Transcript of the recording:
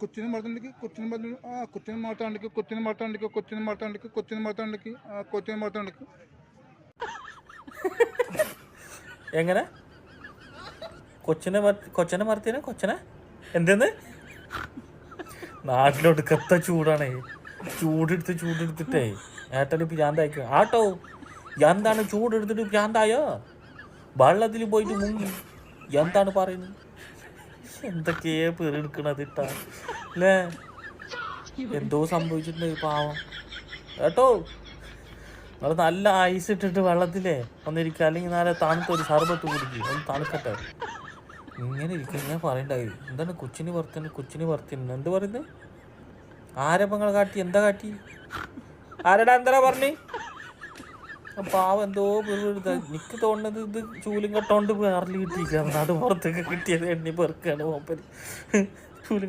കൊച്ചിനെ മറത്തണ്ടിക്ക് കൊച്ചിനെ പറഞ്ഞു കൊച്ചിനെ മാറ്റാണ്ടിക്ക് കൊച്ചിനെ മാറ്റാണ്ടിക്ക് കൊച്ചിനെ മാറ്റാണ്ടിക്ക് കൊച്ചിനെ മാറ്റാണ്ടിക്ക് കൊച്ചിനെ മാറ്റാണ്ടിക്ക്. എങ്ങനെ കൊച്ചനെ മറത്തിനെ കൊച്ചനെ എന്തെന്ന് നാട്ടിലൊടുക്കത്ത ചൂടാണേ. ചൂടെടുത്തിട്ടേ ഏട്ടന് പ്രാന്തായിക്കോ ആട്ടോ. എന്താണ് ചൂടെടുത്തിട്ട് പ്രാന്തായോ? വെള്ളത്തിൽ പോയിട്ട് മുങ്ങി. എന്താണ് പറയുന്നത്? എന്തൊക്കെയാ പേരെടുക്കണത് ഇട്ടാ അല്ലേ? എന്തോ സംഭവിച്ചിട്ടുണ്ട് പാവം കേട്ടോ. നിങ്ങൾ നല്ല ഐസ് ഇട്ടിട്ട് വെള്ളത്തിലേ ഒന്നിരിക്കുക, അല്ലെങ്കിൽ നല്ല തണുത്തൊരു സർബത്ത് കുടിക്കുക, ഒന്ന് തണുക്കട്ടെ. ഇങ്ങനെ ഇരിക്കും. ഞാൻ പറയണ്ടായി എന്താണ് കൊച്ചിന് വർത്തിന് എന്ത് പറയുന്നത്? ആരപ്പങ്ങൾ കാട്ടി എന്താ കാട്ടി? ആരടാ എന്താ പറഞ്ഞേ? പാവം എന്തോ എനിക്ക് തോന്നുന്നത് ഇത് ചൂലും കെട്ടോണ്ട് വേറല് കിട്ടിയിരിക്കുകയാണ്. അത് പുറത്തൊക്കെ കിട്ടിയത് എണ്ണി പെറുക്കാണ് മൂപ്പര്.